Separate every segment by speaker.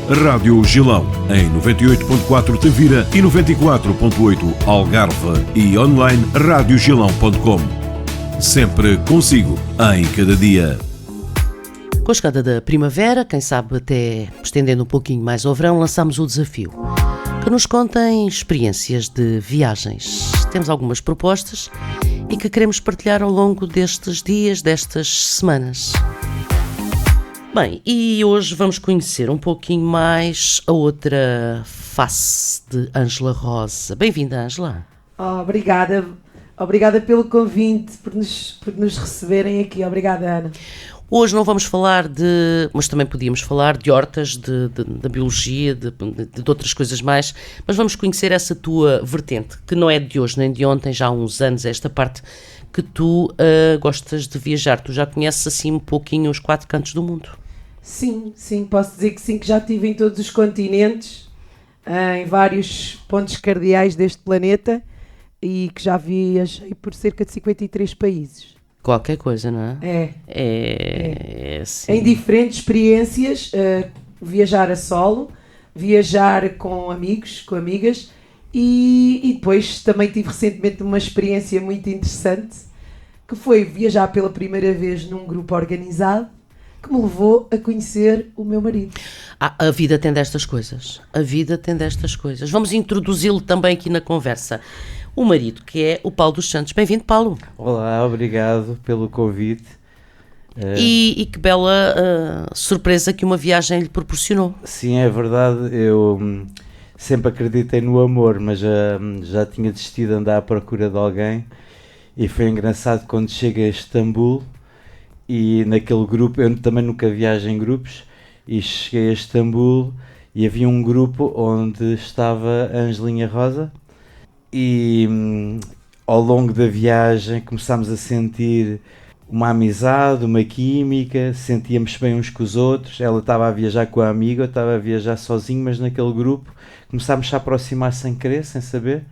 Speaker 1: Rádio Gilão, em 98.4 Tavira e 94.8 Algarve e online radiogilão.com. Sempre consigo, em cada dia.
Speaker 2: Com a chegada da primavera, quem sabe até estendendo um pouquinho mais ao verão, lançamos o desafio que nos contem experiências de viagens. Temos algumas propostas e que queremos partilhar ao longo destes dias, destas semanas. Bem, e hoje vamos conhecer um pouquinho mais a outra face de Ângela Rosa. Bem-vinda, Ângela.
Speaker 3: Obrigada pelo convite, por nos receberem aqui. Obrigada, Ana.
Speaker 2: Hoje não vamos falar mas também podíamos falar de hortas, da biologia, de outras coisas mais, mas vamos conhecer essa tua vertente, que não é de hoje nem de ontem, já há uns anos, esta parte que tu gostas de viajar. Tu já conheces assim um pouquinho os 4 cantos do mundo.
Speaker 3: Sim, posso dizer que sim, que já estive em todos os continentes, em vários pontos cardeais deste planeta e que já viajei por cerca de 53 países.
Speaker 2: Qualquer coisa, não é?
Speaker 3: É.
Speaker 2: Sim.
Speaker 3: Em diferentes experiências, viajar a solo, viajar com amigos, com amigas e depois também tive recentemente uma experiência muito interessante que foi viajar pela primeira vez num grupo organizado que me levou a conhecer o meu marido.
Speaker 2: A vida tem destas coisas. Vamos introduzi-lo também aqui na conversa. O marido, que é o Paulo dos Santos. Bem-vindo, Paulo.
Speaker 4: Olá, obrigado pelo convite.
Speaker 2: E que bela surpresa que uma viagem lhe proporcionou.
Speaker 4: Sim, é verdade. Eu sempre acreditei no amor, mas já tinha desistido de andar à procura de alguém. E foi engraçado quando cheguei a Istambul e naquele grupo, eu também nunca viajo em grupos, e cheguei a Istambul e havia um grupo onde estava a Angelinha Rosa. E ao longo da viagem começámos a sentir uma amizade, uma química, sentíamos bem uns com os outros. Ela estava a viajar com a amiga, eu estava a viajar sozinho, mas naquele grupo começámos a aproximar sem querer, sem saber.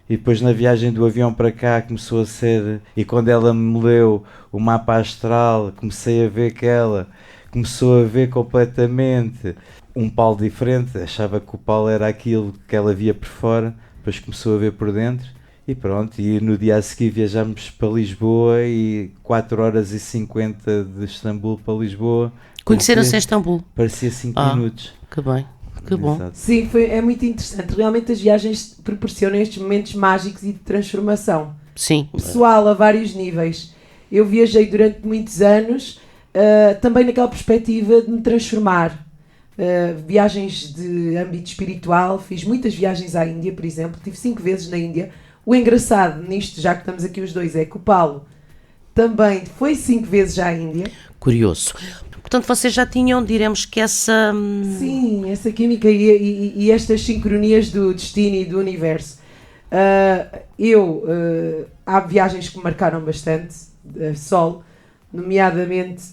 Speaker 4: E depois na viagem do avião para cá começou a ser... E quando ela me leu o mapa astral, comecei a ver que ela começou a ver completamente um Paulo diferente. Achava que o Paulo era aquilo que ela via por fora. Depois começou a ver por dentro e pronto, e no dia a seguir viajámos para Lisboa e 4h50 de Istambul para Lisboa.
Speaker 2: Conheceram-se em Istambul?
Speaker 4: Parecia 5 minutos.
Speaker 2: Que bem, que bom.
Speaker 4: Exato.
Speaker 3: Sim, é muito interessante. Realmente as viagens proporcionam estes momentos mágicos e de transformação.
Speaker 2: Sim.
Speaker 3: Pessoal, a vários níveis. Eu viajei durante muitos anos, também naquela perspectiva de me transformar. Viagens de âmbito espiritual, fiz muitas viagens à Índia, por exemplo, tive 5 vezes na Índia. O engraçado nisto, já que estamos aqui os dois, é que o Paulo também foi 5 vezes à Índia.
Speaker 2: Curioso. Portanto, vocês já tinham, diremos que essa...
Speaker 3: Sim, essa química e estas sincronias do destino e do universo. Há viagens que me marcaram bastante, solo, nomeadamente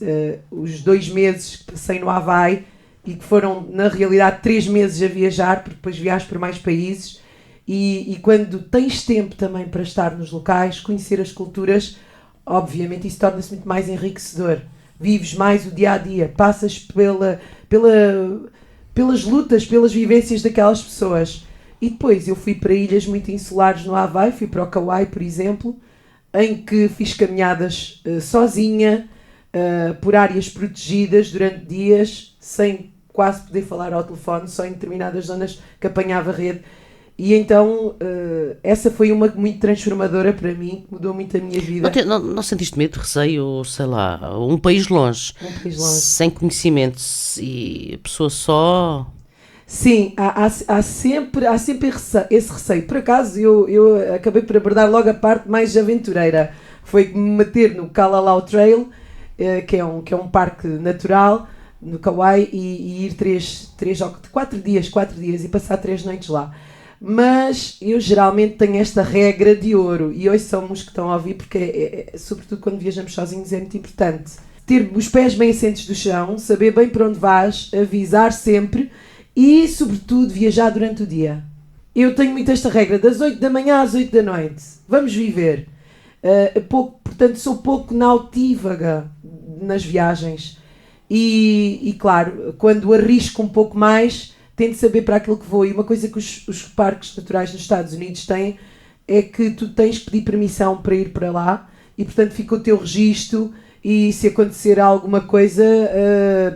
Speaker 3: os 2 meses que passei no Havaí, e que foram, na realidade, 3 meses a viajar, porque depois viajo por mais países, e quando tens tempo também para estar nos locais, conhecer as culturas, obviamente isso torna-se muito mais enriquecedor. Vives mais o dia-a-dia, passas pelas lutas, pelas vivências daquelas pessoas. E depois eu fui para ilhas muito insulares no Havaí, fui para o Kauai, por exemplo, em que fiz caminhadas sozinha, por áreas protegidas durante dias, sem quase poder falar ao telefone, só em determinadas zonas que apanhava rede. E então essa foi uma muito transformadora para mim, que mudou muito a minha vida.
Speaker 2: Não sentiste medo, receio, sei lá, um país longe, sem conhecimentos e a pessoa só...
Speaker 3: Sim, há sempre esse receio. Por acaso eu acabei por abordar logo a parte mais aventureira. Foi me meter no Kalalau Trail, que é um parque natural no Kauai, e ir 4 dias e passar 3 noites lá. Mas eu geralmente tenho esta regra de ouro, e hoje são os que estão a ouvir, porque sobretudo quando viajamos sozinhos é muito importante. Ter os pés bem assentos do chão, saber bem para onde vais, avisar sempre e, sobretudo, viajar durante o dia. Eu tenho muito esta regra, das 8 da manhã às 8 da noite. Vamos viver. Portanto, sou pouco nautívaga nas viagens. e claro, quando arrisco um pouco mais, tento saber para aquilo que vou. E uma coisa que os parques naturais nos Estados Unidos têm é que tu tens que pedir permissão para ir para lá e, portanto, fica o teu registro e se acontecer alguma coisa,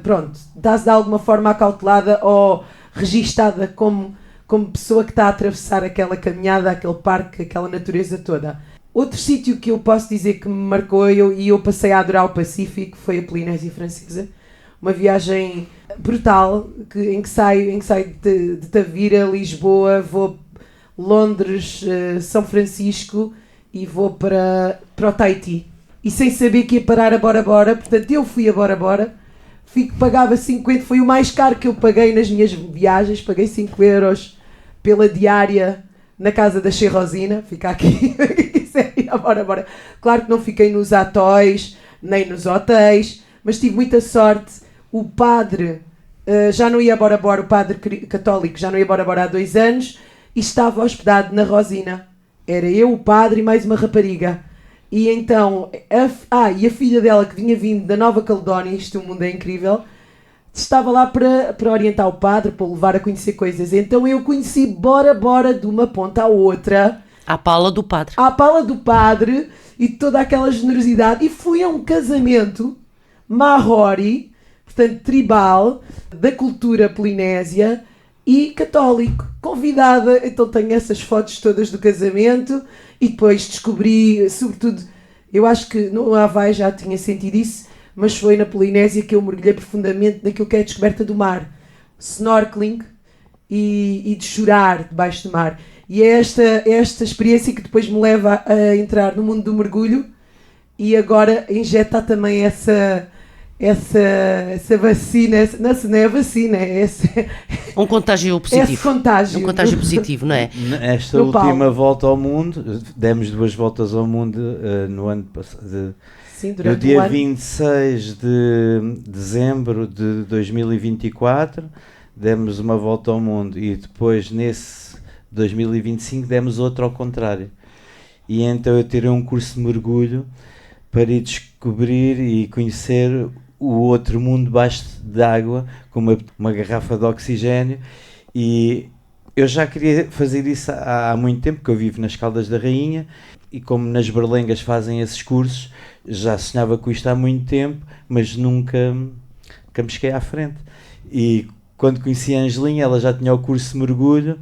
Speaker 3: pronto, estás de alguma forma acautelada ou registada como pessoa que está a atravessar aquela caminhada, aquele parque, aquela natureza toda. Outro sítio que eu posso dizer que me marcou e eu passei a adorar o Pacífico foi a Polinésia Francesa. Uma viagem brutal em que saio de Tavira, Lisboa, vou Londres, São Francisco e vou para o Tahiti. E sem saber que ia parar a Bora Bora, portanto eu fui a Bora Bora, pagava 50, foi o mais caro que eu paguei nas minhas viagens, paguei 5 euros pela diária na casa da Cheirosina, fica aqui, quem quiser ir a Bora Bora. Claro que não fiquei nos atóis, nem nos hotéis, mas tive muita sorte. O padre já não ia a Bora Bora, o padre católico já não ia a Bora Bora há 2 anos e estava hospedado na Rosina. Era eu, o padre e mais uma rapariga. E então, e a filha dela que vinha vindo da Nova Caledónia, isto o mundo é incrível, estava lá para orientar o padre, para o levar a conhecer coisas. Então eu conheci Bora Bora de uma ponta à outra.
Speaker 2: À pala do padre.
Speaker 3: À pala do padre e toda aquela generosidade. E fui a um casamento Maori, portanto tribal, da cultura polinésia e católico. Convidada, então tenho essas fotos todas do casamento e depois descobri, sobretudo, eu acho que no Havaí já tinha sentido isso, mas foi na Polinésia que eu mergulhei profundamente naquilo que é a descoberta do mar. Snorkeling e de chorar debaixo do mar. E é esta experiência que depois me leva a entrar no mundo do mergulho e agora injeta também essa vacina, não é vacina, é
Speaker 2: um contágio positivo.
Speaker 3: Esse contágio.
Speaker 2: Um contágio positivo, não é?
Speaker 4: Esta última volta ao mundo, demos 2 voltas ao mundo no ano passado.
Speaker 3: Sim, durante
Speaker 4: no dia
Speaker 3: o ano.
Speaker 4: 26 de dezembro de 2024 demos uma volta ao mundo e depois nesse 2025 demos outra ao contrário. E então eu tirei um curso de mergulho para ir descobrir e conhecer o outro mundo debaixo d'água com uma garrafa de oxigénio e eu já queria fazer isso há muito tempo, porque eu vivo nas Caldas da Rainha e como nas Berlengas fazem esses cursos, já sonhava com isto há muito tempo, mas nunca me cheguei à frente. E quando conheci a Angelinha, ela já tinha o curso de mergulho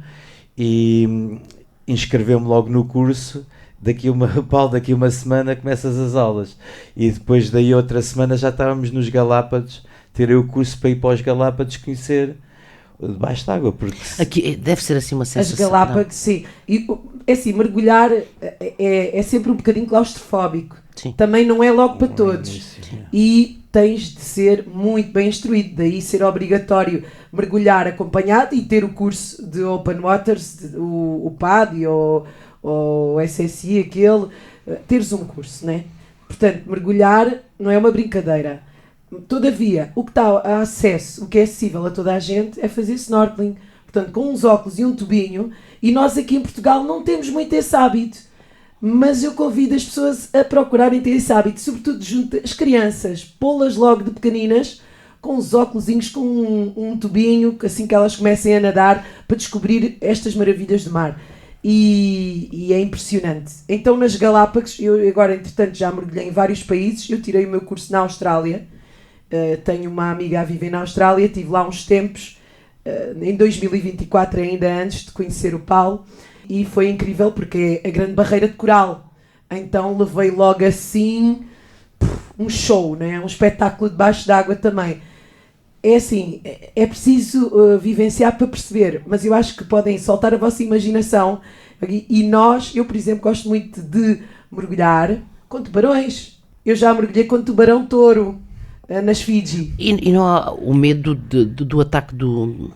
Speaker 4: e inscreveu-me logo no curso. Daqui uma semana começas as aulas e depois daí outra semana já estávamos nos Galápagos, tirei o curso para ir para os Galápagos conhecer debaixo d'água, porque
Speaker 2: aqui deve ser assim uma sensação.
Speaker 3: As Galápagos, sim. E, é assim, mergulhar é sempre um bocadinho claustrofóbico.
Speaker 2: Sim.
Speaker 3: Também não é logo para todos. E tens de ser muito bem instruído, daí ser obrigatório mergulhar acompanhado e ter o curso de Open Waters, o PAD ou o SSI, teres um curso, né? Portanto, mergulhar não é uma brincadeira. Todavia, o que está a acesso, o que é acessível a toda a gente é fazer snorkeling, portanto, com uns óculos e um tubinho, e nós aqui em Portugal não temos muito esse hábito, mas eu convido as pessoas a procurarem ter esse hábito, sobretudo junto às crianças, pô-las logo de pequeninas, com os óculosinhos, com um tubinho, assim que elas comecem a nadar, para descobrir estas maravilhas do mar. E é impressionante. Então nas Galápagos, eu agora entretanto já mergulhei em vários países, eu tirei o meu curso na Austrália, tenho uma amiga a viver na Austrália, estive lá uns tempos, em 2024 ainda antes de conhecer o Paulo, e foi incrível porque é a grande barreira de coral, então levei logo assim um show, né? Um espetáculo debaixo d'água também. É assim, é preciso vivenciar para perceber, mas eu acho que podem soltar a vossa imaginação. E eu, por exemplo, gosto muito de mergulhar com tubarões. Eu já mergulhei com tubarão-touro nas Fiji.
Speaker 2: E não há o medo do ataque do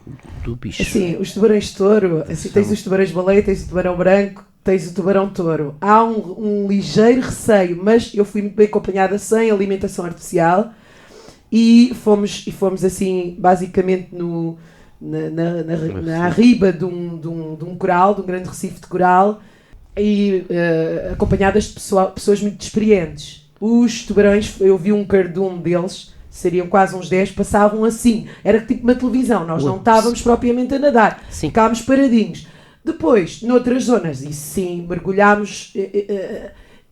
Speaker 2: bicho?
Speaker 3: Assim, os tubarões-touro, assim, tens os tubarões-baleia, tens o tubarão branco, tens o tubarão-touro. Há um ligeiro receio, mas eu fui muito bem acompanhada sem alimentação artificial. E fomos assim, basicamente na riba de um coral, de um grande recife de coral, e acompanhadas de pessoas muito experientes. Os tubarões, eu vi um cardume deles, seriam quase uns 10, passavam assim. Era tipo uma televisão, nós não estávamos propriamente a nadar,
Speaker 2: Sim.
Speaker 3: ficámos paradinhos. Depois, noutras zonas, e sim, mergulhámos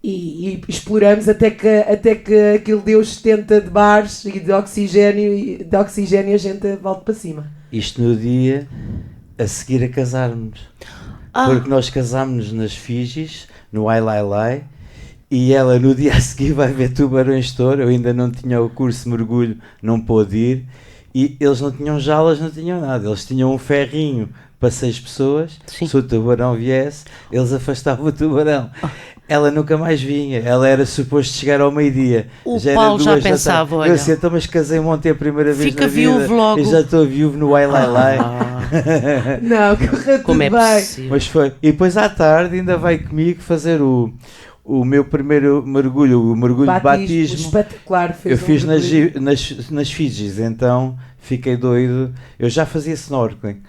Speaker 3: e exploramos até que aquilo deu 70 de bares e de oxigênio a gente volta para cima.
Speaker 4: Isto no dia a seguir a casarmos. Porque nós casámos-nos nas Fijis, no Ai, e ela no dia a seguir vai ver tubarões de touro. Eu ainda não tinha o curso de mergulho, não pôde ir, e eles não tinham jalas, não tinham nada, eles tinham um ferrinho para 6 pessoas.
Speaker 2: Sim.
Speaker 4: Se o tubarão viesse, eles afastavam o tubarão. Ela nunca mais vinha, ela era suposto chegar ao meio-dia.
Speaker 2: O
Speaker 4: era
Speaker 2: Paulo já
Speaker 4: 2 da
Speaker 2: pensava,
Speaker 4: tarde.
Speaker 2: olha.
Speaker 4: Eu disse, então, mas casei-me ontem a primeira vez
Speaker 2: Fica
Speaker 4: na vida.
Speaker 2: viúvo logo.
Speaker 4: Eu já estou viúvo no Ai.
Speaker 3: Não, correu
Speaker 2: Como
Speaker 3: tudo
Speaker 2: é
Speaker 3: bem.
Speaker 2: possível?
Speaker 4: Mas foi. E depois à tarde ainda vai comigo fazer o meu primeiro mergulho, o mergulho de batismo.
Speaker 3: Espetacular.
Speaker 4: Eu fiz
Speaker 3: mergulho.
Speaker 4: nas Fijis, então fiquei doido. Eu já fazia snorkeling,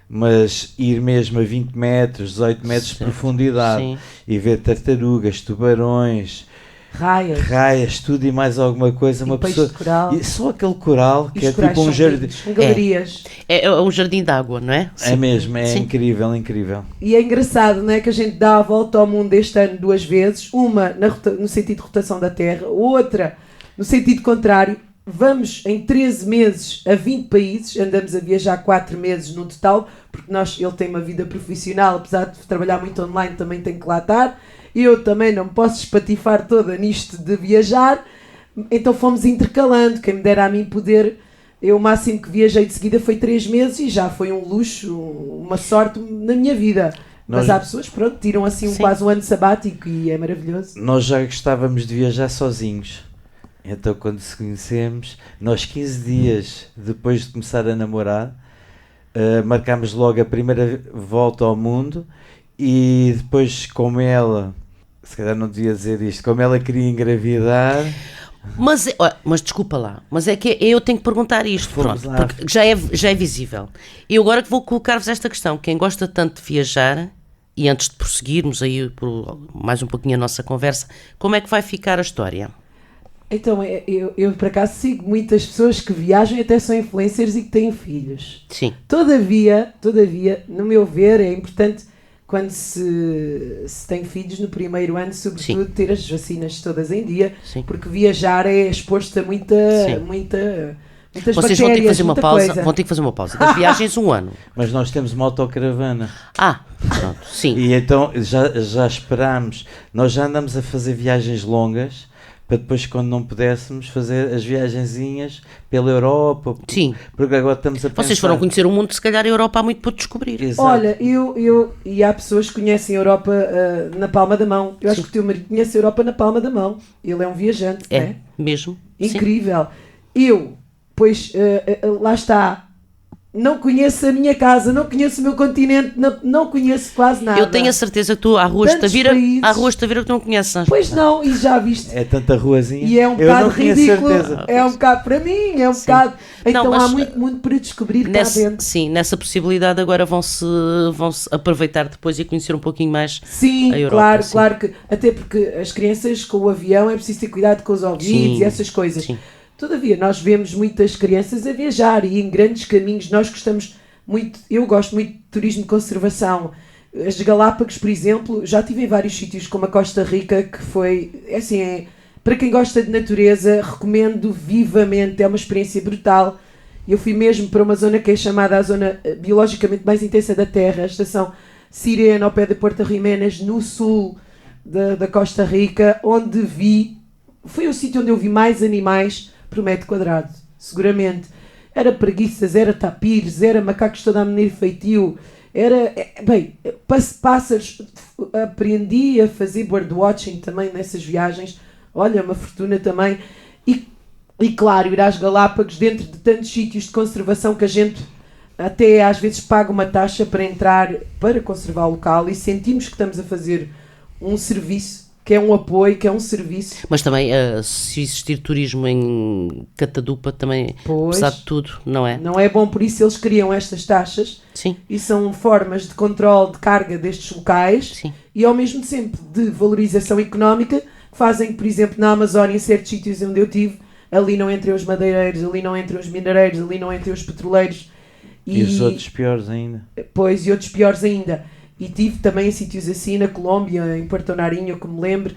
Speaker 4: mas ir mesmo a 20 metros, 18 metros de profundidade,
Speaker 2: Sim.
Speaker 4: e ver tartarugas, tubarões, raias, tudo e mais alguma coisa.
Speaker 3: E
Speaker 4: Uma
Speaker 3: peixe
Speaker 4: pessoa.
Speaker 3: de coral.
Speaker 4: E só aquele coral
Speaker 3: E
Speaker 4: que é
Speaker 3: os corais
Speaker 4: tipo um
Speaker 3: são
Speaker 4: jardim.
Speaker 3: lindos, com galerias.
Speaker 2: É um jardim de água, não é?
Speaker 4: É mesmo, é
Speaker 2: Sim.
Speaker 4: incrível, incrível.
Speaker 3: E é engraçado, não é, que a gente dá a volta ao mundo este ano 2 vezes, uma no sentido de rotação da Terra, outra no sentido contrário. Vamos em 13 meses a 20 países, andamos a viajar 4 meses no total, porque ele tem uma vida profissional, apesar de trabalhar muito online, também tem que lá estar. Eu também não me posso espatifar toda nisto de viajar, então fomos intercalando. Quem me dera a mim poder... Eu o máximo que viajei de seguida foi 3 meses e já foi um luxo, uma sorte na minha vida. Mas há pessoas, pronto, tiram assim quase um ano sabático e é maravilhoso.
Speaker 4: Nós já gostávamos de viajar sozinhos. Então, quando se conhecemos, nós 15 dias depois de começar a namorar, marcámos logo a primeira volta ao mundo, e depois, como ela, se calhar não devia dizer isto, como ela queria engravidar...
Speaker 2: Mas desculpa lá, mas é que eu tenho que perguntar isto,
Speaker 4: Vamos
Speaker 2: pronto,
Speaker 4: lá.
Speaker 2: porque já é visível. Eu agora que vou colocar-vos esta questão: quem gosta tanto de viajar, e antes de prosseguirmos aí por mais um pouquinho a nossa conversa, como é que vai ficar a história?
Speaker 3: Então, eu por acaso sigo muitas pessoas que viajam e até são influencers e que têm filhos.
Speaker 2: Sim.
Speaker 3: Todavia, no meu ver, é importante, quando se tem filhos no primeiro ano, sobretudo,
Speaker 2: Sim.
Speaker 3: ter as vacinas todas em dia,
Speaker 2: Sim.
Speaker 3: porque viajar é exposto a muitas
Speaker 2: Vocês vão ter que fazer uma
Speaker 3: muita
Speaker 2: pausa,
Speaker 3: coisa.
Speaker 2: vão ter que fazer uma pausa das viagens um ano.
Speaker 4: Mas nós temos uma autocaravana.
Speaker 2: Pronto, sim.
Speaker 4: E então já esperámos. Nós já andamos a fazer viagens longas, para depois, quando não pudéssemos, fazer as viagenzinhas pela Europa.
Speaker 2: Sim.
Speaker 4: Porque agora estamos a pensar...
Speaker 2: Vocês foram conhecer o mundo, se calhar a Europa há muito por descobrir.
Speaker 4: Exato.
Speaker 3: Olha, e há pessoas que conhecem a Europa na palma da mão. Eu acho que o teu marido conhece a Europa na palma da mão. Ele é um viajante, não é?
Speaker 2: Mesmo.
Speaker 3: Incrível. Pois, lá está. Não conheço a minha casa, não conheço o meu continente, não conheço quase nada.
Speaker 2: Eu tenho a certeza que tu há ruas de
Speaker 3: Tantos
Speaker 2: Tavira
Speaker 3: países.
Speaker 2: que tu não conheces.
Speaker 3: Pois não, e já viste.
Speaker 4: É tanta ruazinha.
Speaker 3: E é um
Speaker 4: Eu
Speaker 3: bocado
Speaker 4: não tinha
Speaker 3: ridículo.
Speaker 4: certeza.
Speaker 3: É um bocado, para mim, é um
Speaker 2: Sim.
Speaker 3: bocado. Então
Speaker 2: Não, mas,
Speaker 3: há muito mundo para descobrir cá dentro.
Speaker 2: Sim, nessa possibilidade agora vão-se aproveitar depois e conhecer um pouquinho mais
Speaker 3: Sim,
Speaker 2: a Europa.
Speaker 3: claro que. Até porque as crianças com o avião é preciso ter cuidado com os ouvidos
Speaker 2: Sim,
Speaker 3: e essas coisas.
Speaker 2: sim.
Speaker 3: Todavia, nós vemos muitas crianças a viajar e em grandes caminhos. Nós gostamos muito, eu gosto muito de turismo de conservação. As Galápagos, por exemplo, já estive em vários sítios, como a Costa Rica, que foi, para quem gosta de natureza, recomendo vivamente, é uma experiência brutal. Eu fui mesmo para uma zona que é chamada a zona biologicamente mais intensa da Terra, a estação Sirena, ao pé de Porto Jiménez, no sul da Costa Rica, onde foi o sítio onde eu vi mais animais por metro quadrado, seguramente. Era preguiças, era tapires, era macacos toda a maneira feitio, pássaros. Aprendi a fazer birdwatching também nessas viagens, olha, uma fortuna também. E claro, ir às Galápagos, dentro de tantos sítios de conservação que a gente até às vezes paga uma taxa para entrar, para conservar o local, e sentimos que estamos a fazer um serviço, que é um apoio, que é um serviço.
Speaker 2: Mas também, se existir turismo em Catadupa, também,
Speaker 3: Pois,
Speaker 2: apesar de tudo, não é?
Speaker 3: não é bom, por isso eles criam estas taxas.
Speaker 2: Sim.
Speaker 3: E são formas de controle de carga destes locais.
Speaker 2: Sim.
Speaker 3: E ao mesmo tempo de valorização económica, que fazem que, por exemplo, na Amazónia, em certos sítios onde eu tive, ali não entram os madeireiros, ali não entram os minereiros, ali não entram os petroleiros.
Speaker 4: E os outros piores ainda.
Speaker 3: Pois, e outros piores ainda. E tive também em sítios assim, na Colômbia, em Porto Narinho, como me lembro.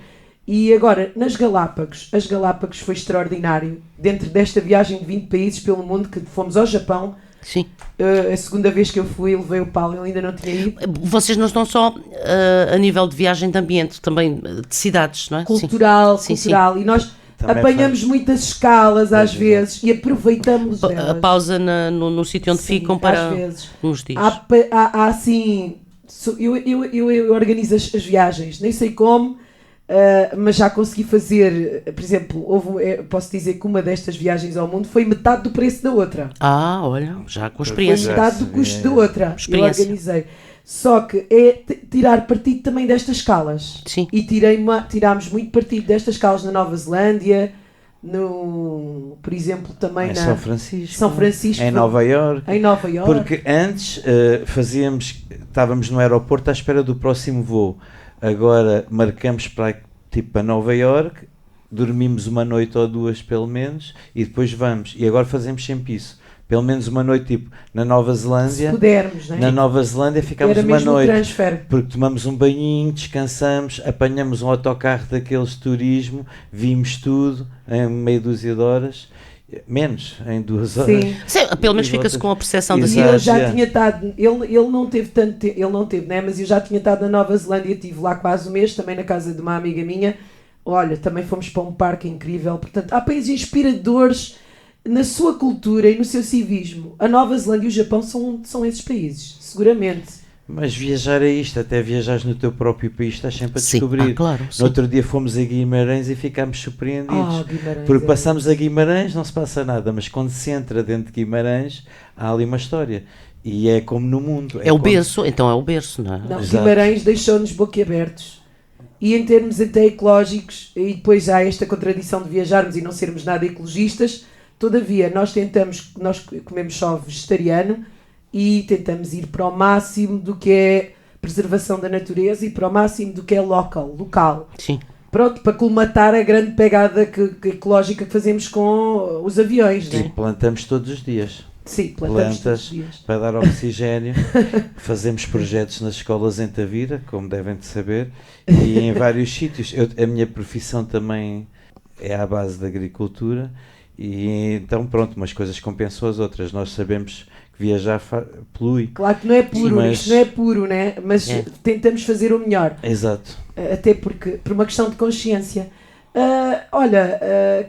Speaker 3: E agora, nas Galápagos, as Galápagos foi extraordinário. Dentro desta viagem de 20 países pelo mundo, que fomos ao Japão.
Speaker 2: Sim.
Speaker 3: A segunda vez que eu fui, levei o Paulo, ele ainda não tinha ido.
Speaker 2: Vocês não estão só a nível de viagem de ambiente, também de cidades, não é?
Speaker 3: Cultural,
Speaker 2: sim.
Speaker 3: cultural.
Speaker 2: Sim.
Speaker 3: E nós
Speaker 4: Também
Speaker 3: apanhamos muitas escalas às vezes e aproveitamos
Speaker 2: A
Speaker 3: elas.
Speaker 2: pausa no sítio onde
Speaker 3: Sim,
Speaker 2: ficam para
Speaker 3: às vezes.
Speaker 2: uns dias.
Speaker 3: Há assim... Eu organizo as viagens, nem sei como, mas já consegui fazer, por exemplo, posso dizer que uma destas viagens ao mundo foi metade do preço da outra.
Speaker 2: Olha, já com
Speaker 3: Foi
Speaker 2: experiência.
Speaker 3: metade do custo da outra.
Speaker 2: Experiência.
Speaker 3: Eu organizei. Só que é tirar partido também destas escalas.
Speaker 2: Sim.
Speaker 3: E tirámos muito partido destas escalas na Nova Zelândia, por exemplo, também
Speaker 4: Em
Speaker 3: na
Speaker 4: São Francisco. Em Nova Iorque.
Speaker 3: Em Nova Iorque.
Speaker 4: Porque antes estávamos no aeroporto à espera do próximo voo. Agora marcamos para Nova Iorque, dormimos uma noite ou duas pelo menos e depois vamos. E agora fazemos sempre isso. Pelo menos uma noite na Nova Zelândia.
Speaker 3: Se pudermos, não é?
Speaker 4: Na Nova Zelândia ficamos
Speaker 3: Era
Speaker 4: uma
Speaker 3: mesmo
Speaker 4: noite.
Speaker 3: transfer.
Speaker 4: Porque tomamos um banhinho, descansamos, apanhamos um autocarro daqueles de turismo, vimos tudo em meia dúzia de horas. Menos, em 2 horas.
Speaker 3: Sim.
Speaker 2: Sim, pelo menos fica-se com a percepção da
Speaker 3: E
Speaker 4: Exato.
Speaker 3: eu
Speaker 2: cidade.
Speaker 3: já
Speaker 4: yeah.
Speaker 3: tinha estado, ele não teve tanto tempo, ele não teve, né? Mas eu já tinha estado na Nova Zelândia, estive lá quase um mês, também na casa de uma amiga minha. Olha, também fomos para um parque incrível. Portanto, há países inspiradores na sua cultura e no seu civismo. A Nova Zelândia e o Japão são esses países, seguramente.
Speaker 4: Mas viajar é isto, até viajares no teu próprio país, estás sempre a
Speaker 2: Sim,
Speaker 4: descobrir.
Speaker 2: claro.
Speaker 4: No
Speaker 2: Sim.
Speaker 4: outro dia fomos a Guimarães e ficámos surpreendidos.
Speaker 3: Guimarães.
Speaker 4: Porque passamos a Guimarães, não se passa nada, mas quando se entra dentro de Guimarães, há ali uma história. E é como no mundo.
Speaker 2: É o berço, então é o berço, não é?
Speaker 3: Não,
Speaker 4: Exato.
Speaker 3: Guimarães deixou-nos boquiabertos. E em termos até ecológicos, e depois há esta contradição de viajarmos e não sermos nada ecologistas, todavia nós comemos só vegetariano e tentamos ir para o máximo do que é preservação da natureza e para o máximo do que é local.
Speaker 2: Sim.
Speaker 3: Pronto, para colmatar a grande pegada ecológica que fazemos com os aviões,
Speaker 4: E
Speaker 3: né?
Speaker 4: plantamos todos os dias.
Speaker 3: Sim, plantamos todos
Speaker 4: Plantas
Speaker 3: os dias.
Speaker 4: para dar oxigênio. Fazemos projetos nas escolas em Tavira, como devem de saber, e em vários sítios. A minha profissão também é à base da agricultura, e então pronto, umas coisas compensam as outras. Nós sabemos que viajar polui.
Speaker 3: Claro que não é puro,
Speaker 4: Mas-
Speaker 3: isto não é puro, né? Mas
Speaker 2: É.
Speaker 3: tentamos fazer o melhor.
Speaker 4: Exato.
Speaker 3: Até porque, por uma questão de consciência.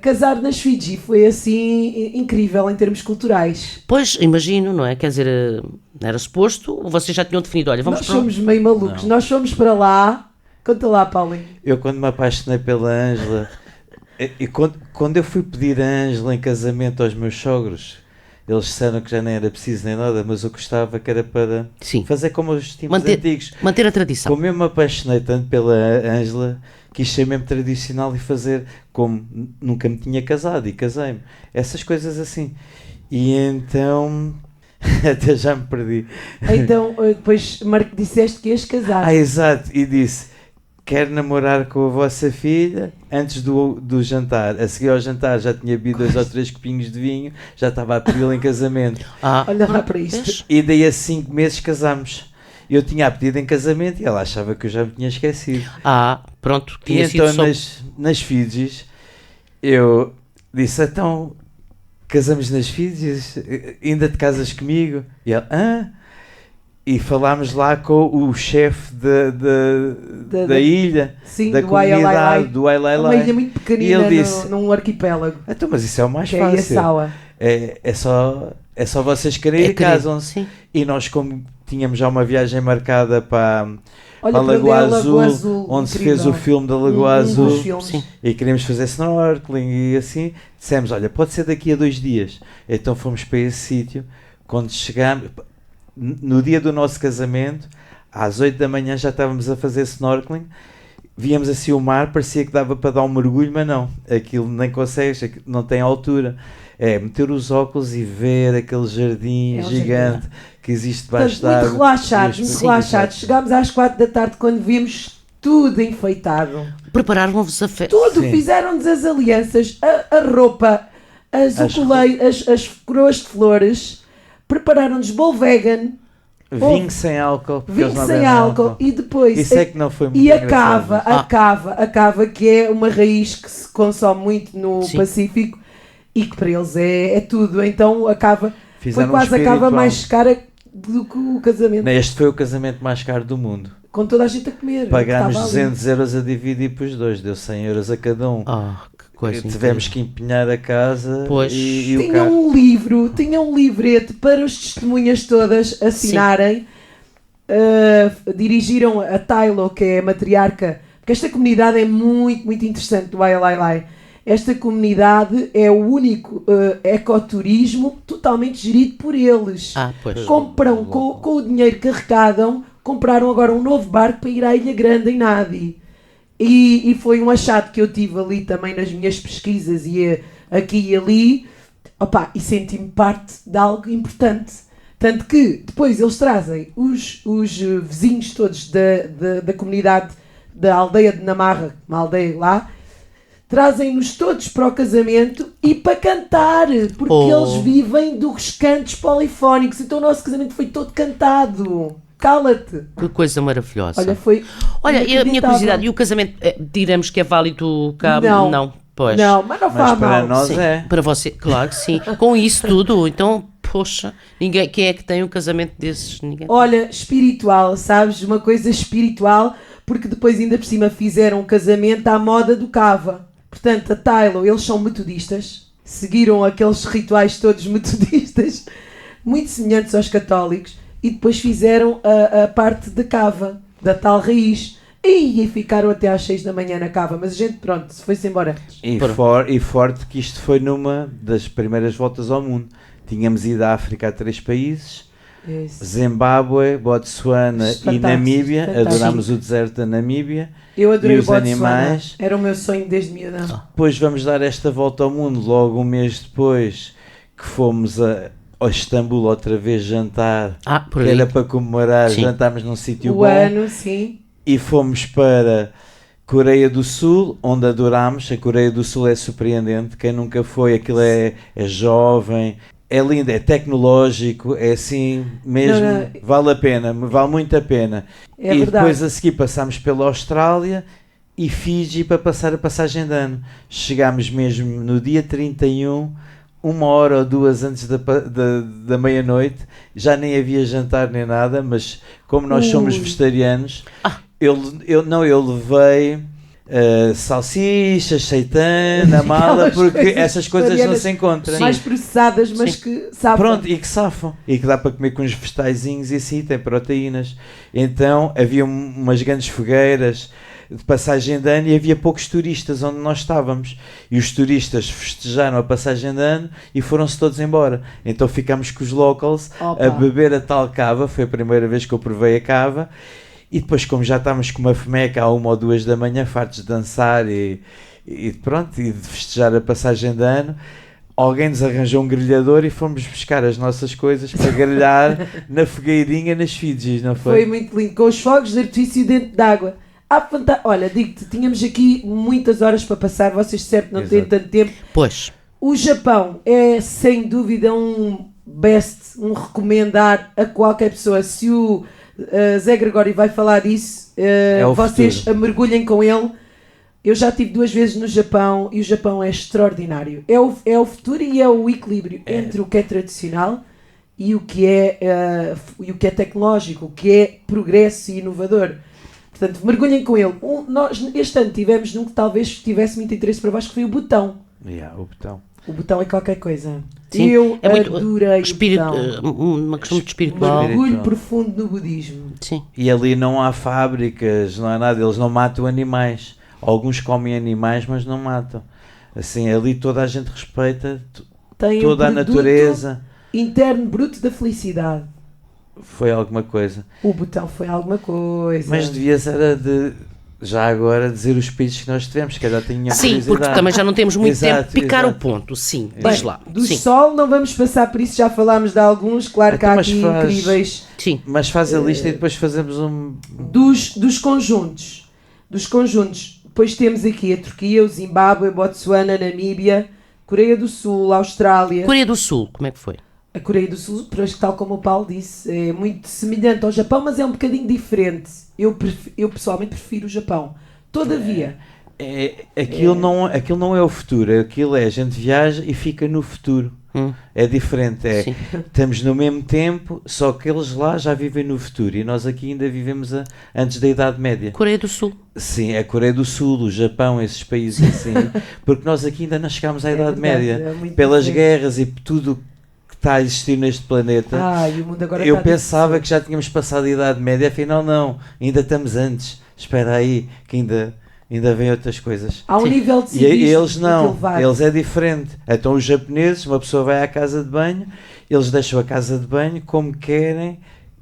Speaker 3: Casar nas Fiji foi assim incrível em termos culturais.
Speaker 2: Pois, imagino, não é? Quer dizer, era suposto, ou vocês já tinham definido, olha, vamos
Speaker 3: Nós
Speaker 2: para...
Speaker 3: somos meio malucos.
Speaker 4: Não.
Speaker 3: Nós fomos para lá. Conta lá, Paulinho.
Speaker 4: Eu quando me apaixonei pela Ângela, e quando eu fui pedir a Ângela em casamento aos meus sogros, eles disseram que já nem era preciso nem nada, mas eu gostava que era para
Speaker 2: Sim,
Speaker 4: fazer como os tempos antigos.
Speaker 2: manter a tradição.
Speaker 4: Como eu me apaixonei tanto pela Ângela, quis ser mesmo tradicional e fazer como nunca me tinha casado e casei-me. Essas coisas assim. E então, até já me perdi.
Speaker 3: Então, depois disseste que ias casar.
Speaker 4: Exato, e disse: quero namorar com a vossa filha antes do jantar. A seguir ao jantar já tinha bebido 2 ou 3 copinhos de vinho, já estava a pedi-la em casamento.
Speaker 3: Olha lá para isto.
Speaker 2: vês?
Speaker 4: E daí a 5 meses casámos. Eu tinha a pedido em casamento e ela achava que eu já me tinha esquecido.
Speaker 2: Pronto,
Speaker 4: E
Speaker 2: tinha sido
Speaker 4: então
Speaker 2: só...
Speaker 4: nas Fidjis eu disse: então casamos nas Fidjis? Ainda te casas comigo? E ela: hã? E falámos lá com o chefe da ilha,
Speaker 3: Sim,
Speaker 4: da
Speaker 3: do
Speaker 4: comunidade,
Speaker 3: Waialai.
Speaker 4: do Waialai.
Speaker 3: Uma ilha muito pequenina
Speaker 4: E ele disse:
Speaker 3: num arquipélago.
Speaker 4: então, mas isso é o mais
Speaker 3: Que é
Speaker 4: fácil.
Speaker 3: Iaçaua.
Speaker 4: É só vocês querem ir e
Speaker 2: querido,
Speaker 4: casam-se.
Speaker 2: sim.
Speaker 4: E nós, como tínhamos já uma viagem marcada para
Speaker 3: Olha,
Speaker 4: a Lagoa
Speaker 3: para
Speaker 4: Azul,
Speaker 3: Azul,
Speaker 4: onde se
Speaker 3: incrível.
Speaker 4: fez o filme da Lagoa
Speaker 3: Um dos
Speaker 4: Azul,
Speaker 3: filmes.
Speaker 2: Sim.
Speaker 4: e queríamos fazer snorkeling e assim, dissemos: olha, pode ser daqui a 2 dias. Então fomos para esse sítio. Quando chegámos, no dia do nosso casamento, às 8 da manhã já estávamos a fazer snorkeling. Víamos assim o mar, parecia que dava para dar um mergulho, mas não, aquilo nem consegues, não tem altura. É meter os óculos e ver aquele jardim
Speaker 3: É um
Speaker 4: gigante que existe debaixo
Speaker 3: Portanto, muito
Speaker 4: d'água.
Speaker 3: relaxados, muito
Speaker 4: Sim,
Speaker 3: relaxados. Chegámos às 4 da tarde quando vimos tudo enfeitado.
Speaker 2: Prepararam-vos a festa.
Speaker 3: Tudo,
Speaker 4: Sim.
Speaker 3: fizeram-nos as alianças, a roupa, as coroas de flores, prepararam-nos bolo vegan,
Speaker 4: vinho sem álcool, porque eles
Speaker 3: vinho
Speaker 4: não
Speaker 3: sem
Speaker 4: bebem
Speaker 3: álcool, e depois
Speaker 4: Isso é que não foi muito
Speaker 3: e a
Speaker 4: engraçado.
Speaker 3: cava, que é uma raiz que se consome muito no
Speaker 2: Sim.
Speaker 3: Pacífico e que para eles é tudo. Então a cava
Speaker 4: Fizeram
Speaker 3: foi quase
Speaker 4: um
Speaker 3: a cava
Speaker 4: espiritual.
Speaker 3: mais cara do que o casamento.
Speaker 4: Não, este foi o casamento mais caro do mundo.
Speaker 3: Com toda a gente a comer.
Speaker 4: Pagámos
Speaker 3: Estava ali.
Speaker 4: 200 euros a dividir para os dois, deu 100 euros a cada um.
Speaker 2: Que coisa
Speaker 4: Tivemos
Speaker 2: incrível.
Speaker 4: que empenhar a casa
Speaker 2: Pois.
Speaker 4: e o
Speaker 3: Tinha
Speaker 4: carro.
Speaker 3: tinha um livrete para as testemunhas todas assinarem. Dirigiram a Tylo, que é a matriarca, porque esta comunidade é muito, muito interessante do Waialailai. Esta comunidade é o único ecoturismo totalmente gerido por eles.
Speaker 2: Pois.
Speaker 3: Compram com o dinheiro que arrecadam, compraram agora um novo barco para ir à Ilha Grande em Nadi. E foi um achado que eu tive ali também nas minhas pesquisas e aqui e ali. Opa, e senti-me parte de algo importante. Tanto que depois eles trazem os vizinhos todos da comunidade da aldeia de Namarra, uma aldeia lá, trazem-nos todos para o casamento e para cantar, porque eles vivem dos cantos polifónicos. Então o nosso casamento foi todo cantado. Cala-te!
Speaker 2: Que coisa maravilhosa.
Speaker 3: Olha, foi.
Speaker 2: Olha, e a minha
Speaker 3: inacreditável.
Speaker 2: curiosidade, e o casamento, diremos que é válido cá?
Speaker 3: Não.
Speaker 2: Pois.
Speaker 3: Não, mas não
Speaker 4: Mas
Speaker 3: faz
Speaker 4: para
Speaker 3: mal.
Speaker 4: nós
Speaker 2: Sim,
Speaker 4: é.
Speaker 2: para você, claro que sim. Com isso tudo, então, poxa, quem é que tem um casamento desses? Ninguém.
Speaker 3: Olha, espiritual, sabes? Uma coisa espiritual, porque depois ainda por cima fizeram um casamento à moda do Cava. Portanto, a Tylo, eles são metodistas, seguiram aqueles rituais todos metodistas, muito semelhantes aos católicos, e depois fizeram a parte de Cava, da tal raiz. E ficaram até às 6 da manhã na cava, mas a gente, pronto, foi-se embora.
Speaker 4: E forte que isto foi numa das primeiras voltas ao mundo. Tínhamos ido à África a 3 países,
Speaker 3: Isso.
Speaker 4: Zimbábue, Botsuana e
Speaker 3: Fantástico,
Speaker 4: Namíbia.
Speaker 3: fantástico.
Speaker 4: Adorámos o deserto da Namíbia.
Speaker 3: Eu adorei
Speaker 4: E
Speaker 3: o
Speaker 4: os
Speaker 3: Botsuana.
Speaker 4: animais.
Speaker 3: Era o meu sonho desde miúda.
Speaker 4: Depois vamos dar esta volta ao mundo, logo um mês depois que fomos a Istambul outra vez jantar,
Speaker 2: Por
Speaker 4: que
Speaker 2: aí.
Speaker 4: era para comemorar,
Speaker 2: Sim.
Speaker 4: jantámos num sítio
Speaker 3: O
Speaker 4: bom.
Speaker 3: ano, sim.
Speaker 4: E fomos para Coreia do Sul, onde adorámos. A Coreia do Sul é surpreendente. Quem nunca foi, aquilo é jovem, é lindo, é tecnológico, é assim mesmo,
Speaker 3: Não.
Speaker 4: vale a pena, vale muito a pena.
Speaker 3: É
Speaker 4: e
Speaker 3: verdade.
Speaker 4: depois a seguir passámos pela Austrália e Fiji para passar a passagem de ano. Chegámos mesmo no dia 31, 1 hora ou 2 antes da meia-noite. Já nem havia jantar nem nada, mas como nós somos vegetarianos, eu levei salsichas, seitã na mala,
Speaker 3: Aquelas
Speaker 4: porque
Speaker 3: coisas
Speaker 4: essas coisas não
Speaker 3: vegetarianas
Speaker 4: se encontram.
Speaker 3: mais processadas, mas
Speaker 2: Sim.
Speaker 3: que sabem.
Speaker 4: Pronto, e que safam. E que dá para comer com uns vegetaizinhos e assim, tem proteínas. Então havia umas grandes fogueiras de passagem de ano e havia poucos turistas onde nós estávamos. E os turistas festejaram a passagem de ano e foram-se todos embora. Então ficámos com os locals
Speaker 3: Opa.
Speaker 4: a beber a tal cava. Foi a primeira vez que eu provei a cava. E depois, como já estávamos com uma fomeca à 1 ou 2 da manhã, fartos de dançar e pronto, e de festejar a passagem de ano, alguém nos arranjou um grelhador e fomos buscar as nossas coisas para grelhar na fogueirinha nas Fidjis, não
Speaker 3: Foi
Speaker 4: foi?
Speaker 3: muito lindo, com os fogos de artifício dentro d'água. Olha, digo-te, tínhamos aqui muitas horas para passar, vocês certo não têm
Speaker 4: Exato.
Speaker 3: tanto tempo.
Speaker 2: Pois.
Speaker 3: O Japão é sem dúvida um recomendar a qualquer pessoa. Se o Zé Gregório vai falar disso,
Speaker 4: o
Speaker 3: vocês
Speaker 4: futuro.
Speaker 3: mergulhem com ele. Eu já estive 2 vezes no Japão e o Japão é extraordinário. É o futuro e é o equilíbrio entre o que é tradicional e o que é tecnológico, o que é progresso e inovador. Portanto, mergulhem com ele. Nós este ano tivemos num que talvez tivesse muito interesse para baixo, que foi o Botão.
Speaker 4: O botão.
Speaker 3: O Botão é qualquer coisa.
Speaker 2: Sim,
Speaker 3: Eu
Speaker 2: é muito
Speaker 3: adorei o
Speaker 2: espírito,
Speaker 3: Botão.
Speaker 2: uma questão muito espiritual.
Speaker 4: Espírito.
Speaker 3: Mergulho profundo no budismo.
Speaker 2: Sim.
Speaker 4: E ali não há fábricas, não há nada, eles não matam animais. Alguns comem animais, mas não matam. Assim, ali toda a gente respeita
Speaker 3: Tem
Speaker 4: toda a
Speaker 3: produto
Speaker 4: natureza.
Speaker 3: interno bruto da felicidade.
Speaker 4: Foi alguma coisa.
Speaker 3: O Botão foi alguma coisa.
Speaker 4: Mas devias era de, já agora, dizer os países que nós tivemos, que já tinha
Speaker 2: Sim, porque
Speaker 4: curiosidade.
Speaker 2: também já não temos muito
Speaker 4: Exato,
Speaker 2: tempo de picar
Speaker 4: exato.
Speaker 2: o ponto. Sim,
Speaker 3: Bem,
Speaker 2: diz lá.
Speaker 3: do
Speaker 2: Sim.
Speaker 3: Sol não vamos passar por isso, já falámos de alguns, claro que
Speaker 4: Então,
Speaker 3: há
Speaker 4: mas
Speaker 3: aqui
Speaker 4: faz-
Speaker 3: incríveis.
Speaker 2: Sim.
Speaker 4: Mas faz a lista e depois fazemos um...
Speaker 3: Dos conjuntos. Depois temos aqui a Turquia, o Zimbábue, Botsuana, Namíbia, Coreia do Sul, Austrália.
Speaker 2: Coreia do Sul, como é que foi?
Speaker 3: A Coreia do Sul, tal como o Paulo disse, é muito semelhante ao Japão, mas é um bocadinho diferente. Eu pessoalmente prefiro o Japão. Todavia...
Speaker 4: Aquilo não é o futuro, aquilo é a gente viaja e fica no futuro. É diferente, estamos no mesmo tempo, só que eles lá já vivem no futuro e nós aqui ainda vivemos antes da Idade Média.
Speaker 2: Coreia do Sul.
Speaker 4: Sim, a Coreia do Sul, o Japão, esses países assim, porque nós aqui ainda não chegámos à Idade Média, pelas guerras e tudo que está a existir neste planeta.
Speaker 3: E o mundo agora
Speaker 4: eu pensava que já tínhamos passado a Idade Média, afinal não, ainda estamos antes. Espera aí, que ainda vem outras coisas.
Speaker 3: Há um nível de civismo.
Speaker 4: E eles não, eles é diferente. Então os japoneses, uma pessoa vai à casa de banho, eles deixam a casa de banho como querem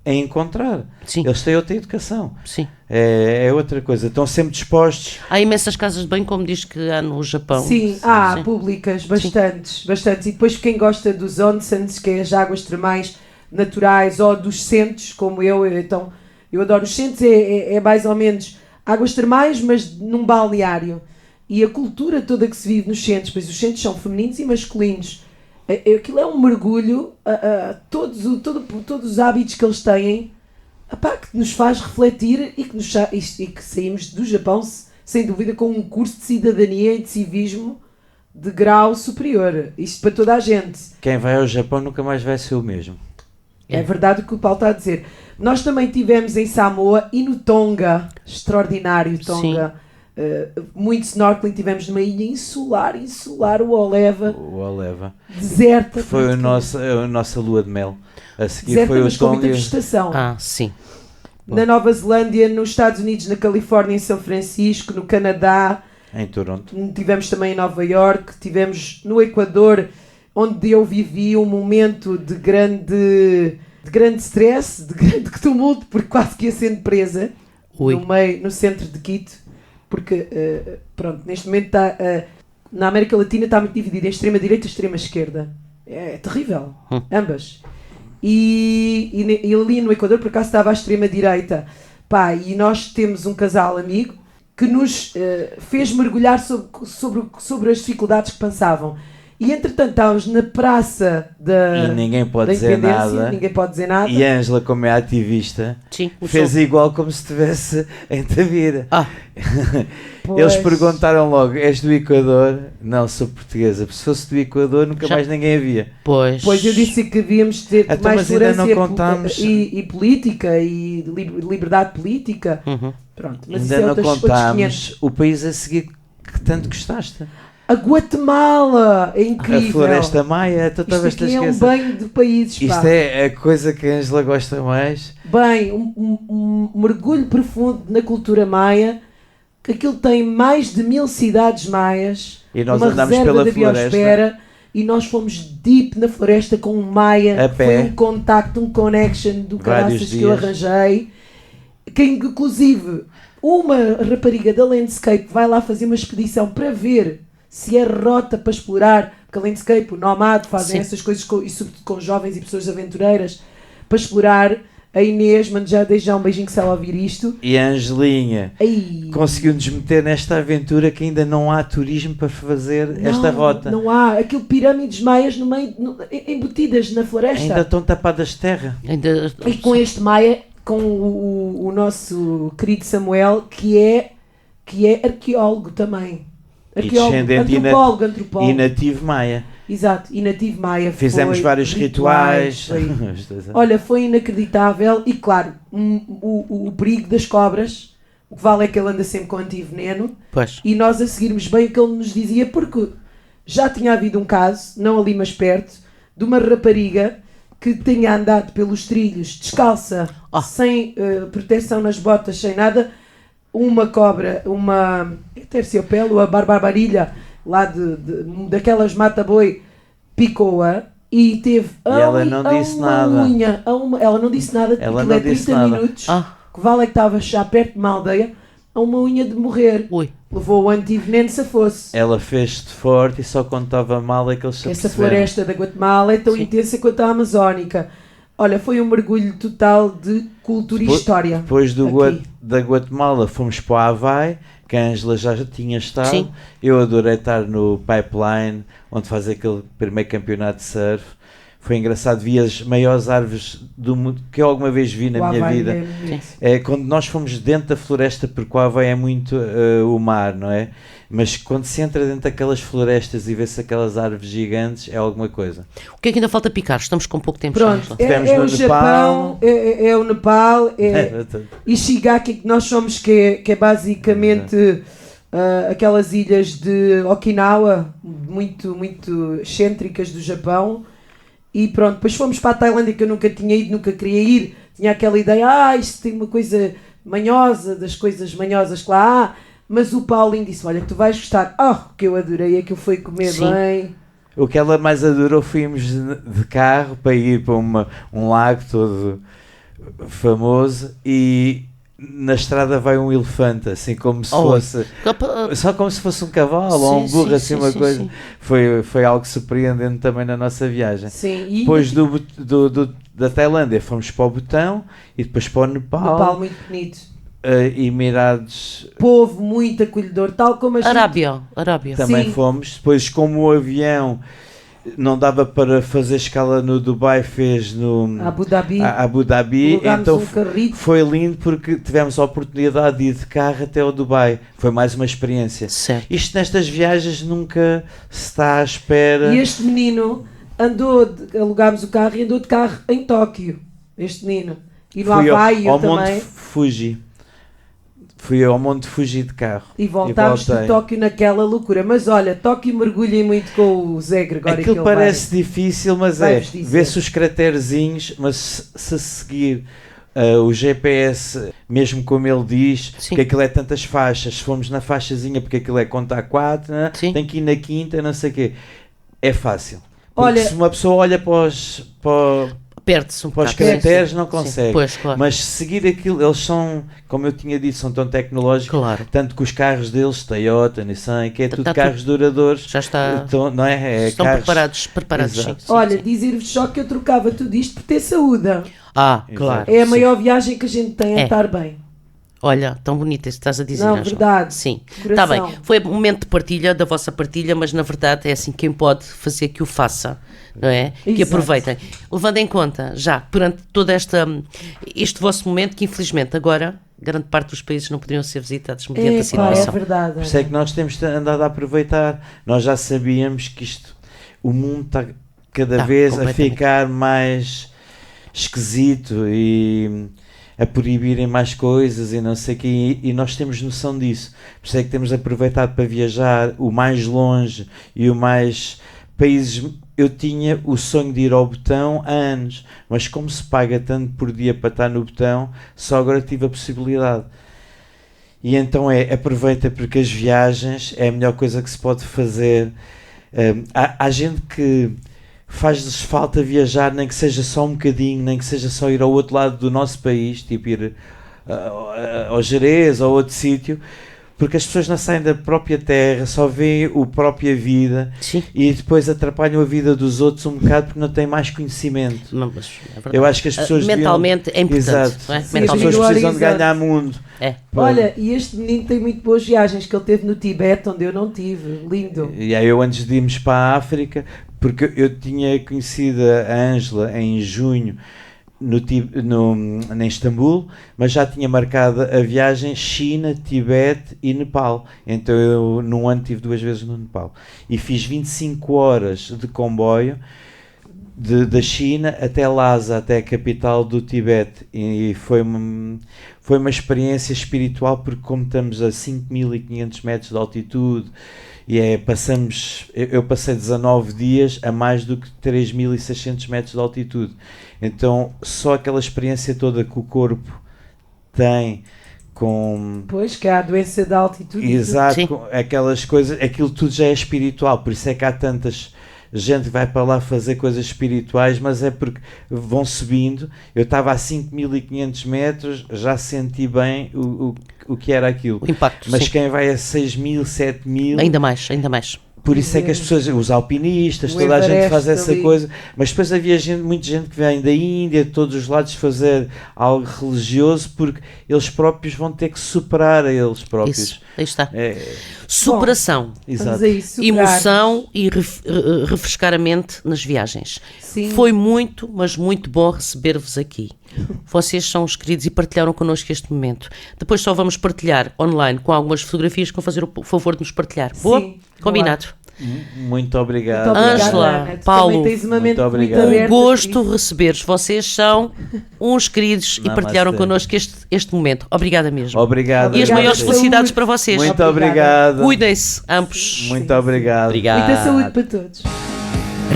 Speaker 4: encontrar.
Speaker 2: Sim.
Speaker 4: Eles têm outra educação.
Speaker 2: Sim.
Speaker 4: É outra coisa. Estão sempre dispostos.
Speaker 2: Há imensas casas de banho, como diz que há no Japão.
Speaker 3: Sim, há públicas, bastantes. E depois quem gosta dos onsens, que é as águas termais naturais, ou dos centros, como então eu adoro os centros, é mais ou menos águas termais, mas num balneário. E a cultura toda que se vive nos centros, pois os centros são femininos e masculinos. Aquilo é um mergulho a todos os hábitos que eles têm, que nos faz refletir e que saímos do Japão, sem dúvida, com um curso de cidadania e de civismo de grau superior. Isto para toda a gente.
Speaker 4: Quem vai ao Japão nunca mais vai ser o mesmo.
Speaker 3: É verdade o que o Paulo está a dizer. Nós também tivemos em Samoa e no Tonga, extraordinário Tonga, muito snorkeling, tivemos numa ilha insular, o Oleva, deserta.
Speaker 4: Foi a nossa lua de mel. A seguir
Speaker 3: deserta,
Speaker 4: foi o
Speaker 3: mas com muita
Speaker 4: Tonga.
Speaker 3: vegetação.
Speaker 2: Sim.
Speaker 3: Na Nova Zelândia, nos Estados Unidos, na Califórnia, em São Francisco, no Canadá,
Speaker 4: em Toronto.
Speaker 3: Tivemos também em Nova York, tivemos no Equador, onde eu vivi um momento de grande stress, de grande tumulto, porque quase que ia sendo presa no centro de Quito, porque neste momento está, na América Latina está muito dividida em extrema-direita e extrema-esquerda. É terrível, ambas. E ali no Equador, por acaso, estava à extrema-direita. E nós temos um casal amigo que nos fez mergulhar sobre as dificuldades que passavam. E entretanto estávamos na praça da
Speaker 4: ninguém pode dizer nada.
Speaker 3: Ninguém pode dizer nada.
Speaker 4: E a Ângela, como é ativista, fez igual como se estivesse em Tavira. Eles perguntaram logo: és do Equador? Não, sou portuguesa. Se fosse do Equador, nunca mais ninguém havia.
Speaker 3: Pois eu disse que devíamos ter mais tolerância e política e liberdade política. Pronto, mas
Speaker 4: ainda não contámos o país a seguir que tanto gostaste.
Speaker 3: A Guatemala é incrível.
Speaker 4: A Floresta Maia, tu estavas a esquecer.
Speaker 3: Isto aqui é um banho de países.
Speaker 4: Isto é a coisa que a Ângela gosta mais.
Speaker 3: Bem, um mergulho profundo na cultura maia, que aquilo tem mais de 1000 cidades maias.
Speaker 4: E nós andámos pela floresta.
Speaker 3: E nós fomos deep na floresta com um maia. Foi um contacto, um connection do caraças que eu arranjei. Que inclusive uma rapariga da Landscape vai lá fazer uma expedição para ver se é rota para explorar, porque a Landscape, o Nomad, fazem essas coisas com jovens e pessoas aventureiras para explorar. A Inês, mando já desde já um beijinho se ela ouvir isto.
Speaker 4: E a Angelinha conseguiu-nos meter nesta aventura que ainda não há turismo para fazer esta rota.
Speaker 3: Não há. Aquilo pirâmides maias no meio, embutidas na floresta.
Speaker 4: Ainda estão tapadas de terra.
Speaker 3: E com este maia, com o nosso querido Samuel, que é arqueólogo também. Antropólogo.
Speaker 4: E nativo maia.
Speaker 3: Exato, e nativo maia.
Speaker 4: Fizemos vários rituais.
Speaker 3: Olha, foi inacreditável. E claro, o perigo das cobras. O que vale é que ele anda sempre com antiveneno. E nós a seguirmos bem o que ele nos dizia, porque já tinha havido um caso, não ali mas perto, de uma rapariga que tinha andado pelos trilhos descalça, sem proteção nas botas, sem nada. Uma cobra, uma terciopelo, a barbarilha, lá daquelas mata-boi, picou-a e teve
Speaker 4: ela não disse nada.
Speaker 3: Ela não disse nada, porque aquilo é 30 minutos, que vale é que estava já perto de uma aldeia, a uma unha de morrer. Levou o antiveneno se fosse.
Speaker 4: Ela fez-se de forte e só quando estava mal é que eles se
Speaker 3: Essa floresta da Guatemala é tão intensa quanto a amazónica. Olha, foi um mergulho total de cultura e história.
Speaker 4: Depois da Guatemala fomos para o Havaí, que a Ângela já tinha estado.
Speaker 2: Sim.
Speaker 4: Eu adorei estar no Pipeline, onde faz aquele primeiro campeonato de surf. Foi engraçado, vi as maiores árvores do mundo que eu alguma vez vi na minha vida. Quando nós fomos dentro da floresta, porque o Havaí é muito o mar, não é? Mas quando se entra dentro daquelas florestas e vê-se aquelas árvores gigantes, é alguma coisa.
Speaker 2: O que é que ainda falta picar? Estamos com pouco tempo.
Speaker 3: Pronto,
Speaker 4: Tivemos
Speaker 3: é
Speaker 4: no
Speaker 3: o Japão, é o Nepal, é Ishigaki, que nós somos, que é basicamente aquelas ilhas de Okinawa, muito, muito excêntricas do Japão. E pronto, depois fomos para a Tailândia, que eu nunca tinha ido, nunca queria ir. Tinha aquela ideia, isto tem uma coisa manhosa, das coisas manhosas que lá há. Mas o Paulinho disse, olha, que tu vais gostar. O que eu adorei é que eu fui comer bem.
Speaker 4: O que ela mais adorou, fomos de carro para ir para um lago todo famoso e na estrada vai um elefante, assim como se fosse... Só como se fosse um cavalo ou um burro, assim uma coisa. Sim. Foi algo surpreendente também na nossa viagem.
Speaker 3: Sim, e
Speaker 4: depois da Tailândia fomos para o Butão e depois para o Nepal.
Speaker 3: Nepal muito bonito.
Speaker 4: Emirados...
Speaker 3: Povo muito acolhedor, tal como a
Speaker 2: Arábia.
Speaker 4: Também
Speaker 3: Sim.
Speaker 4: fomos. Depois, como o avião não dava para fazer escala no Dubai, fez no Abu Dhabi, então foi lindo porque tivemos a oportunidade de ir de carro até ao Dubai. Foi mais uma experiência.
Speaker 2: Certo.
Speaker 4: Isto nestas viagens nunca se está à espera.
Speaker 3: E este menino alugámos o carro e andou de carro em Tóquio. Este menino. E no Havaí eu também.
Speaker 4: Fui ao Monte Fuji de carro.
Speaker 3: E voltámos de Tóquio naquela loucura. Mas olha, Tóquio mergulhem muito com o Zé Gregório.
Speaker 4: Aquilo parece difícil, mas vê-se os craterezinhos, mas se seguir o GPS, mesmo como ele diz, que aquilo é tantas faixas, se formos na faixazinha, porque aquilo é conta 4, né? Tem que ir na quinta, não sei o quê. É fácil. Porque se uma pessoa olha
Speaker 2: perde-se um
Speaker 4: para os crateres, não consegue.
Speaker 2: Pois, claro.
Speaker 4: Mas seguir aquilo, eles são, como eu tinha dito, são tão tecnológicos, tanto que os carros deles, Toyota, Nissan, que é tudo carros duradouros.
Speaker 2: Já está.
Speaker 4: Não é?
Speaker 2: Estão
Speaker 4: carros
Speaker 2: preparados. Sim.
Speaker 3: Olha, dizer-vos só que eu trocava tudo isto por ter saúde.
Speaker 2: Claro.
Speaker 3: É a maior viagem que a gente tem a estar bem.
Speaker 2: Olha, tão bonita isso que estás a dizer.
Speaker 3: Não,
Speaker 2: Angela.
Speaker 3: verdade.
Speaker 2: Sim, está bem. Foi um momento de partilha, da vossa partilha, mas na verdade é assim, quem pode fazer que o faça, não é?
Speaker 3: Exato.
Speaker 2: Que aproveitem. Levando em conta, já, perante todo este vosso momento, que infelizmente agora, grande parte dos países não poderiam ser visitados mediante a situação.
Speaker 3: É verdade.
Speaker 4: Por isso é que nós temos andado a aproveitar. Nós já sabíamos que o mundo está cada vez a ficar mais esquisito e a proibirem mais coisas e não sei o quê, e nós temos noção disso. Por isso é que temos aproveitado para viajar o mais longe e o mais países. Eu tinha o sonho de ir ao Botão há anos, mas como se paga tanto por dia para estar no Botão, só agora tive a possibilidade. E então aproveita, porque as viagens é a melhor coisa que se pode fazer. Há gente que faz-lhes falta viajar, nem que seja só um bocadinho, nem que seja só ir ao outro lado do nosso país, tipo ir ao Jerez ou outro sítio, porque as pessoas não saem da própria terra, só veem a própria vida.
Speaker 2: Sim.
Speaker 4: E depois atrapalham a vida dos outros um bocado porque não têm mais conhecimento.
Speaker 2: Não, mas é
Speaker 4: eu acho que as pessoas
Speaker 2: mentalmente é importante.
Speaker 4: Exato.
Speaker 2: Não é?
Speaker 4: As pessoas precisam de ganhar mundo.
Speaker 3: Olha, e este menino tem muito boas viagens que ele teve no Tibete, onde eu não tive. Lindo.
Speaker 4: E aí eu, antes de irmos para a África, porque eu tinha conhecido a Ângela em junho em Istambul, mas já tinha marcado a viagem China, Tibete e Nepal. Então eu num ano estive 2 vezes no Nepal e fiz 25 horas de comboio da China até Lhasa, até a capital do Tibete, e foi uma experiência espiritual, porque como estamos a 5.500 metros de altitude e eu passei 19 dias a mais do que 3.600 metros de altitude. Então só aquela experiência toda que o corpo tem com...
Speaker 3: Pois, que há a doença da altitude.
Speaker 4: Exato, com aquelas coisas, aquilo tudo já é espiritual, por isso é que há tantas gente que vai para lá fazer coisas espirituais, mas é porque vão subindo. Eu estava a 5.500 metros, já senti bem o que era aquilo.
Speaker 2: O impacto,
Speaker 4: mas quem vai a 6.000, 7.000...
Speaker 2: Ainda mais.
Speaker 4: Por isso é que as pessoas, os alpinistas,
Speaker 3: O
Speaker 4: toda a gente
Speaker 3: Everest
Speaker 4: faz essa
Speaker 3: ali.
Speaker 4: coisa, mas depois havia muita gente que vem da Índia, de todos os lados, fazer algo religioso, porque eles próprios vão ter que superar a eles próprios.
Speaker 2: Isso, aí está.
Speaker 4: É,
Speaker 2: Superação,
Speaker 4: exato.
Speaker 3: Vamos aí, superar.
Speaker 2: emoção e refrescar a mente nas viagens.
Speaker 3: Sim.
Speaker 2: Foi muito, mas muito bom receber-vos aqui. Vocês são os queridos e partilharam connosco este momento. Depois só vamos partilhar online com algumas fotografias que vão fazer o favor de nos partilhar. Boa?
Speaker 3: Sim,
Speaker 2: Combinado.
Speaker 4: Muito obrigado.
Speaker 3: Muito obrigada,
Speaker 2: Ângela,
Speaker 3: Ana. Tu
Speaker 2: Paulo,
Speaker 3: também tens uma mente
Speaker 4: muito
Speaker 3: muito
Speaker 4: obrigado.
Speaker 3: aberta,
Speaker 2: Gosto
Speaker 3: por isso.
Speaker 2: receber-vos. Vocês são uns queridos e
Speaker 4: Namastê.
Speaker 2: partilharam connosco este momento. Obrigada mesmo.
Speaker 4: Obrigado.
Speaker 2: E as
Speaker 3: Obrigada.
Speaker 2: maiores
Speaker 3: Saúde.
Speaker 2: felicidades para vocês.
Speaker 4: Muito
Speaker 3: Obrigada.
Speaker 4: obrigado.
Speaker 2: Cuidem-se, ambos.
Speaker 4: Muito obrigado.
Speaker 2: Obrigado.
Speaker 3: Muita saúde para todos.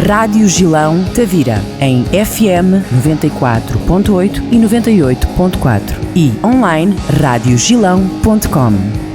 Speaker 5: Rádio Gilão Tavira, em FM 94.8 e 98.4 e online radiogilão.com.